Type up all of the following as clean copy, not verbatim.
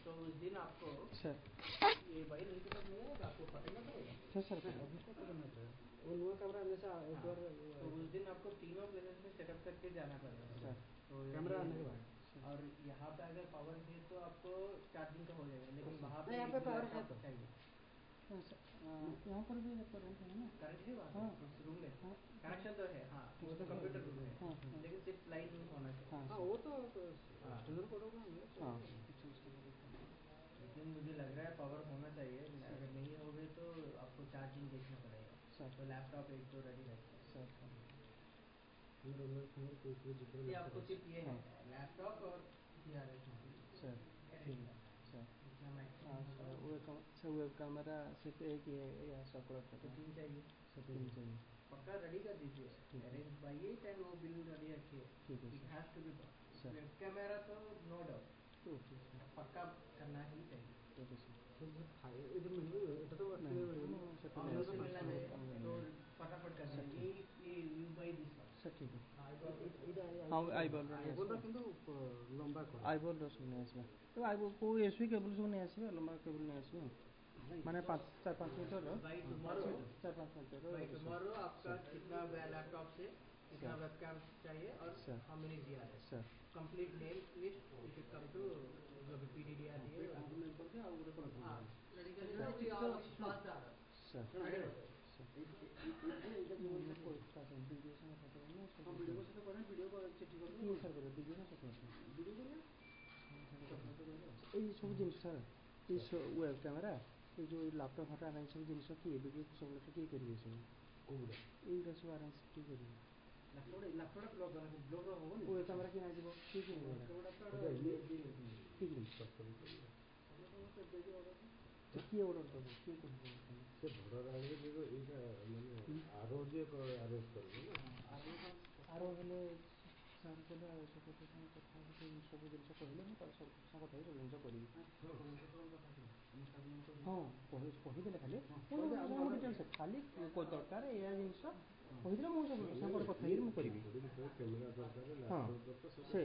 तो उस दिन आपको सर ये भाई नहीं के पास नहीं आएगा, आपको पकड़ना पड़ेगा सर अभी तक पकड़ना पड़ेगा वो नया कैमरा हमेशा एक बार। तो उस दिन आपको तीनों प्लेसेस में सेटअप करके जाना पड़ेगा सर। तो कैमरा आने के बाद और यहाँ पे अगर पावर है तो आपको चार्जिंग का हो जाएगा, लेकिन वहाँ पे यहाँ पे पावर है तो चाहिए। यहाँ पर भी करंट है ना, करंट है वहाँ उस रूम में कनेक्शन तो है। हाँ वो तो कंप्यूटर रूम है, लेकिन सिर्फ लाइट यूज होना चाहिए। हाँ वो तो स्टैंडर्ड कोड होगा। लेकिन मुझे लग रहा है पावर होना चाहिए, अगर नहीं होगे तो आपको चार्जिंग देखना पड़ेगा सर। तो लैपटॉप एक तो रेडी रखिए सर। ये आपको सिर्फ ये है लैपटॉप और GRS सर। ठीक है सर। वेब कैमरा सिर्फ एक ही है या सब तो तीन चाहिए सर। तीन चाहिए पक्का रेडी कर दीजिए, अरेंज बाय इट एंड वो बिल रेडी रखिए। ठीक है, it has to be sir. Web camera तो नो डाउट पक्का करना ही चाहिए। ठीक है सर। इधर मिल तो मिलना चाहिए तो फटाफट करना है। ये यू बाय दिस सर। ठीक है हाँ आईबॉल किंतु लंबा कर आईबॉल रस नहीं आसबा तो आईबॉल को यूएसबी केबल सब नहीं आसबा, लंबा केबल नहीं आसबा माने 4-5 मीटर 4-5 मीटर। बाय टुमारो आपका कितना लैपटॉप से कितना वेबकैम चाहिए और how many GRS sir. Complete name list you should come to जो भी PDDR दिए डॉक्यूमेंट करके और उरे पर हां रेडी करके we all pass that sir. एटा जो कोई का वीडियो से फोटो में हम वीडियो से करें, वीडियो को चिट्ठी कर दो सर। करो वीडियो ना सर, वीडियो करिए এই ସବୁ ଜିନିଷ ସାର୍ এই ୱେବ୍ କ୍ୟାମେରା এই ଯେଉଁ ଲାପଟପ୍ ଫଟୋ ଆରେଞ୍ଜ ସବୁ ଜିନିଷ କିଏ ଭିଡ଼ିଓ ସବୁ ଲୋକ କିଏ କରିବେ ସବୁ କୋଉଗୁଡ଼ା ଏଇଗୁଡ଼ା ସବୁ ଆରେଞ୍ଜ କିଏ କରିବେ? ଲାପଟପ୍ ବ୍ଲଗ୍ ହେବନି ୱେବ୍ କ୍ୟାମେରା କିଣା ଯିବ କିଏ କିଣିବ? କିଏ ଅର୍ଡ଼ର ଦେବ କିଏ କରିବ? ସେ ଭଡ଼ାରେ ଆଣିବେ ଏଇଟା ମାନେ ଆର ଯିଏ ଆରେଞ୍ଜ କରିବେ ନା ଆର ହେଲେ ସାର୍ କହିଲେ ସବୁ କଥା ସବୁ ଜିନିଷ କହିଲେ ମୁଁ ତାର ସବୁ କଥା ହେଇ ସବୁ ଜିନିଷ କରିବି। ହଁ କହିଦେଲେ ଖାଲି ସବୁ ଡିଟେଲ୍ସ ଖାଲି ଦରକାର ଏଇଆ ଜିନିଷ କହିଦେଲେ ମୁଁ ସବୁ ସାଙ୍ଗରେ କଥା ହେଇକି ମୁଁ କରିବି। ହଁ ସେ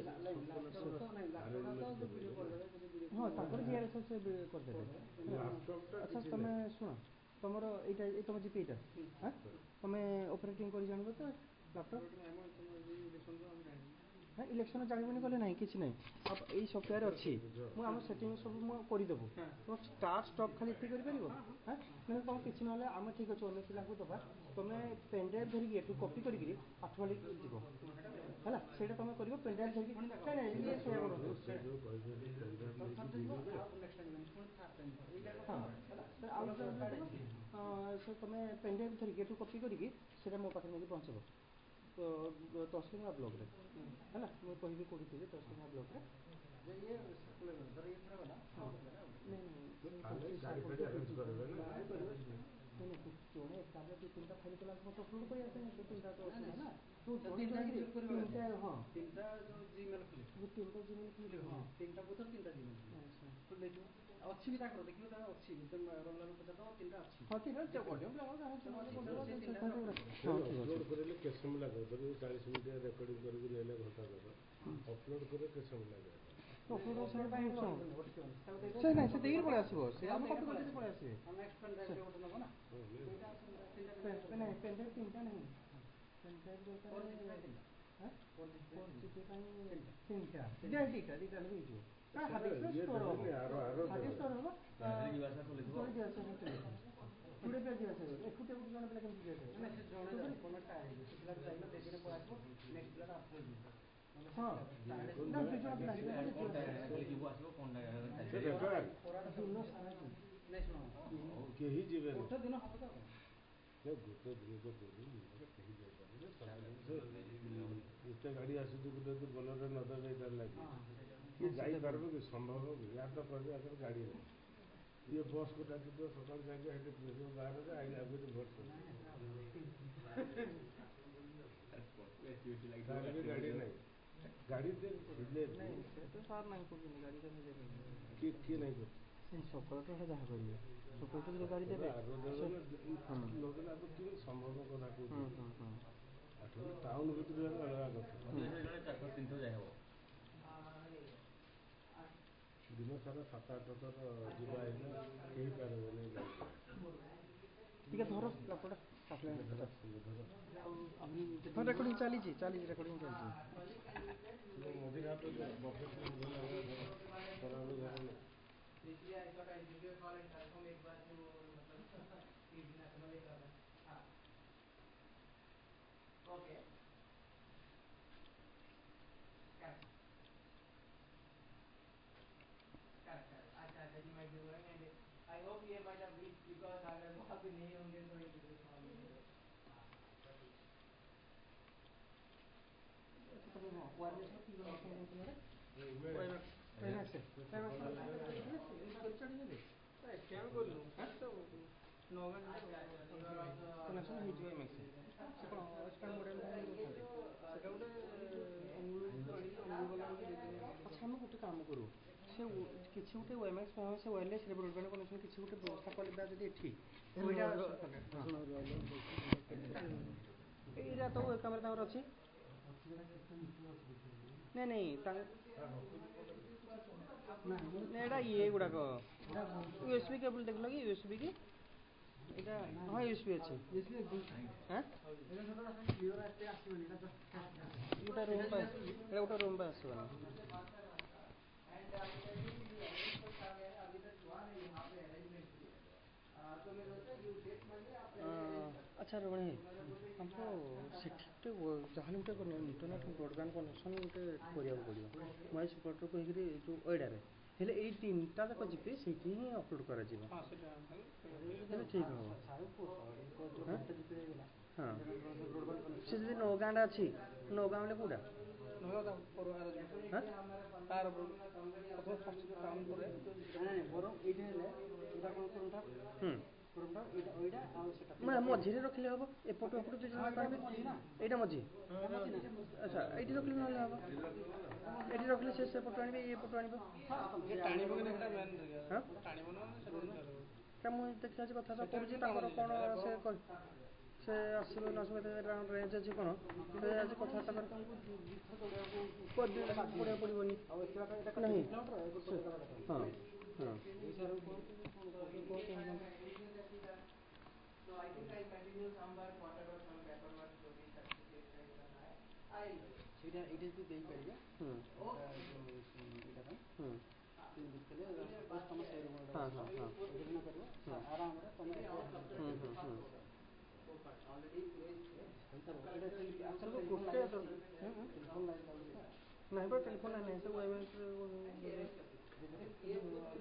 ହଁ ତାଙ୍କର GRS ସେ କରିଦେବେ। ଆଚ୍ଛା ତମେ ଶୁଣ ତମର ଏଇଟା ତମ ଜିପି ଏଇଟା ହଁ ତମେ ଅପରେଟିଂ କରି ଜାଣିବ ତ ଲାପଟପ୍? ନା ଇଲେକ୍ସନ ଜାଣିବନି କଲେ ନାହିଁ କିଛି ନାହିଁ। ଏଇ ସଫ୍ଟୱେୟାର ଅଛି ମୁଁ ଆମ ସେଟିଂ ସବୁ ମୁଁ କରିଦେବୁ। ତୁମ ଷ୍ଟାର୍ଟ ଷ୍ଟପ୍ ଖାଲି ଏତିକି କରିପାରିବ। ହଁ ମାନେ ତୁମ କିଛି ନହେଲେ ଆମେ ଠିକ୍ ଅଛି ଅନ୍ୟ ପିଲାଙ୍କୁ ଦେବା, ତୁମେ ପେନ୍ଡ୍ରାଇଭ୍ ଧରିକି ଏଠୁ କପି କରିକିରି ଆଠବାଳି ଯିବ ହେଲା, ସେଇଟା ତୁମେ କରିବ ପେନ୍ଡ୍ରାଇଭ୍ ଧରିକି। ନାଇଁ ସେଇଆ କରନ୍ତୁ ହଁ ତୁମେ ପେନ୍ଡ୍ରାଇଭ୍ ଧରିକି ଏଠୁ କପି କରିକି ସେଇଟା ମୋ ପାଖରେ ନେଇକି ପହଞ୍ଚିବ ତସ୍ଲିମା ବ୍ଲଗ୍ରେ ହେଲା। ମୁଁ କହିବି କେଉଁଠି ଥିବି ତସ୍ଲିମା ବ୍ଲଗ୍ରେ ଜଣେ ଏକାବେଳେ 2-3ଟା ଫାଇଲ୍ କଲା ମୋତେ ଅପଲୋଡ଼ କରିବା ପାଇଁ 2-3ଟା ତ ଅସୁବିଧା ନା ତୁ ତିନିଟା ହଁ ତିନିଟା ଜିମେଲ୍ ଖୋଲିବ 3ଟା ଜିମେଲ୍ ଖୋଲିବ। ହଁ 3ଟା ବୋଧେ 3ଟା ଜିମେଲ୍ ଖୋଲି ଦେଇଥିବ ଅଛି ବି ତାଙ୍କର ଦେଖିବ ତାର ଅଛି ରଙ୍ଗଲାଲ ପଚାର 3ଟା ଅଛି। ହଁ 3ଟା ଅଡ଼ିଓ ଅପଲୋଡ଼ କରିଲେ କେତେ ସମୟ ଲାଗିବ? 40 ମିନିଟ୍ ରେକର୍ଡ଼ିଂ କରିକି ନେଲେ ଘଣ୍ଟା ତକ ଅପଲୋଡ଼ କଲେ କେତେ ସମୟ ଲାଗିବ? ସେ ନାହିଁ ସେ ଦେଇକି ପଳେଇ ଆସିବ ସେ ଆମେ କପି କରିକି ପଳେଇ ଆସିବେ। ନାଇଁ ପେନ୍ଡ୍ରାଇଭ୍ 3ଟା ନାହିଁ ପେନ୍ଡ୍ରାଇଭ୍ ଦରକାର 4GB ପାଇଁ 3ଟା 2ଟା ହେଲେ ହେଇଯିବ। ହାର୍ଡ଼ ଡିସ୍କ ଷ୍ଟୋର୍ ହେବ ଟୁଡେ ପେଜ୍ ଯିବା ଆସିବ ଏକୁଟିଆ ଗୋଟେ ଜଣେ ପିଲା କେମିତି ଯିବା ଆସିବ? ନେକ୍ସଟ ପିଲାଟା ଆସିବ ଯିବ। ହଁ ନା 2 ଜଣ ପିଲା ଆସିବେ କେହି ଯିବେ ଗୋଟେ ଦିନ ହବ ତ ଗୋଟେ ଦିନ ତ କେହି ଯାଇପାରିବେ। ଏତେ ଗାଡ଼ି ଆସୁଛି ଗୋଟେ ବୋଲେରୋରେ ନଦେବେ ଏଇଟା ଲାଗିବ କିଏ ଯାଇପାରିବ କି ସମ୍ଭବ କି? ୟା ତ କହିବେ ଆଗରେ ଗାଡ଼ି ନାହିଁ ଇଏ ବସ୍କୁ ଡାକିଥିବ ସକାଳୁ ଯାଇକି ସେଠି ବାହାରରେ ଆଗରୁ ଭୋଟ ଗାଡ଼ି ନାହିଁ ଗାଡ଼ି ଥିଲେ ସାର୍ ନାହିଁ କରୁଛନ୍ତି ଗାଡ଼ିଟା କିଏ କିଏ ନାହିଁ କରୁଛି ସକାଳ ତ ଯାହା କରିବେ ସକାଳୁ ଗାଡ଼ି ଦେବେ କେମିତି ସମ୍ଭବ କଥା କହୁଛି। टाउन भितर दिन सारा 7-8 थर ଯିବା କେହି ପାରିବେନି ଟିକେ ଧର ଲାପଟା ରେକର୍ଡିଂ ଚାଲିଛି ରେକର୍ଡିଂ ଚାଲିଛି ମଝିରେ ହାତ ବଫେଟ୍ इसलिए I thought I video call and confirm एक बार जो मतलब नॉर्मली कर रहा है हां ओके करेक्ट अच्छा you might be going and I hope ये might have reached because अगर वहाँ पे नहीं होंगे तो ये वीडियो कॉल हां तो वो वायरलेस की ଆମେ ଗୋଟେ କାମ କରୁ ସେ କିଛି ଗୋଟେ ୱାଇମ୍ୟାକ୍ସ ସେ ୱାୟରଲେସ୍ ବ୍ରଡବ୍ୟାଣ୍ଡ କନେକ୍ସନ କିଛି ଗୋଟେ ବ୍ୟବସ୍ଥା କରିବା ଯଦି ଏଠି ଏଇଟା ତ କ୍ୟାମେରା ତାଙ୍କର ଅଛି ନାଇଁ ଏଇଟା ଇଏ ଗୁଡ଼ାକ ୟୁଏସବି କେବଲ୍ ଦେଖିଲ କି ୟୁଏସବି କି ଏଇଟା ହଁ ୟୁଏସବି ଅଛି ଗୋଟେ ରୁମ୍ ପାଇଁ ଏଇଟା ଗୋଟେ ରୁମ୍ ପାଇଁ ଆସିବନି अच्छा रोहिणी हमको सेठी जहाँ गोटे इंटरनेट ब्रडबैंड कनेक्शन गोटे कराया पड़ो मैं सेपटर कहीकि जो एडारे हेल्ले ये 3टा जाक जीपी से अपलोड कर ठीक हम हाँ से जी नौगाँ अच्छी नौगाँ बोले कौटा मझे रखिले हम एपटू एपटू यहाँ मझी अच्छा ये रखिले ना हम ये रखिले से पटू आने ये पटू आने मुझे देखा कथा कौन से आसो न रेंज अच्छी कौन आज कथबार्ता पड़ा पड़ोनी नहीं हाँ हाँ So I think I continue somewhere whatever some paperwork जो भी certificate का करना है I will do सीधा इधर भी देई परिया इधर हम तीन दिन के लिए बस हम शेयर में हां हां इधर ना करियो आराम से तुम ऑलरेडी प्लेस है अक्सर को कुछ टेलीफोन लाइन नहीं पर टेलीफोन लाइन नहीं तो वाईफाई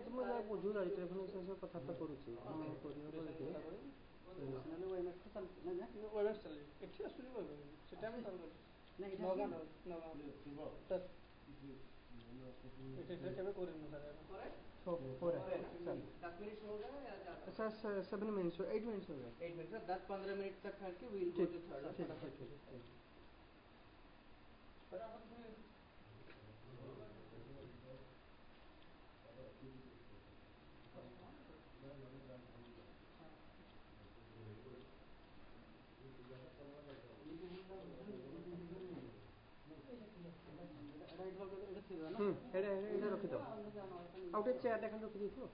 तुम जा बुझू जाई टेलीफोन से कथा तो करूची करियो बोलके नले वाईफाई तो चल ना वाईफाई चल एठी आसुनी वाईफाई सेटा में चल नहीं नगा टच एठी केबे करिन सर फोर 10 मिनट हो गए या ज्यादा सर 7 मिनट्स 8 मिनट्स हो गए 8 मिनट 10-15 मिनट तक करके we will go to third पर आप रखी दो आउटे चेयर देखा रखी देथियो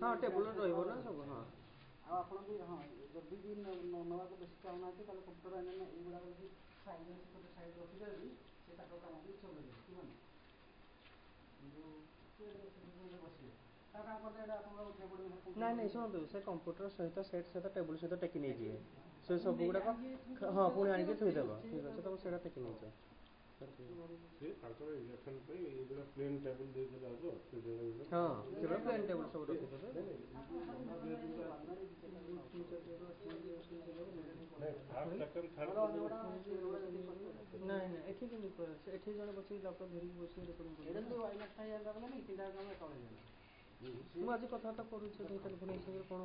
हाँ टेबुल रहिबो ना सब हाँ आप भी हाँ जब भी नवा को बेसी चाहना है ताले कंप्यूटर आने ना एगुडा भी साइड में साइड रखी देबी से ताको काम भी चल जाए ठीक है जो से बसिए नहीं शुणु से कंप्यूटर सहित सेट सहित टेबुल सहित टेकी नहीं जाए से सब गुड़ाक हाँ पुणी आनिक थोदेव ठीक अच्छे तुम से टेकी नहीं जाए प्लेन टेबल हाँ केवल प्लेन टेबल सब रखिदेवे नहीं एठी के एठी जने बसी लैपटॉप धरि बसी रिकॉर्डिंग कर एडन वाई मैक्स था यार लागला नहीं तीनटा काम तळे जाला ମୁଁ ଆଜି କଥାବାର୍ତ୍ତା କରୁଛି ଟେଲିଫୋନ ହିସାବରେ କ'ଣ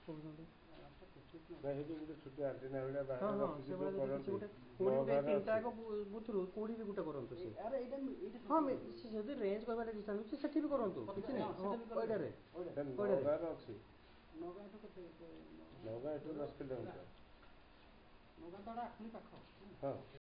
କହୁଛନ୍ତି ତିନିଟା ଯାକ ବୁଥରୁ କୋଉଠି ବି ଗୋଟେ କରନ୍ତୁ ସେ ହଁ ଯଦି ରେଞ୍ଜ କହିବା ଡିଷ୍ଟାନ୍ସ ଅଛି ସେଠି ବି କରନ୍ତୁ କିଛି ନାହିଁ ଏଇଟାରେ ନଗାଁ ଏଠୁ କେତେ ନଗାଁ ଏଠୁ 10 କିଲୋମିଟର। ନଗାଁ ତ ଆଖୁଳି ପାଖ। ହଁ।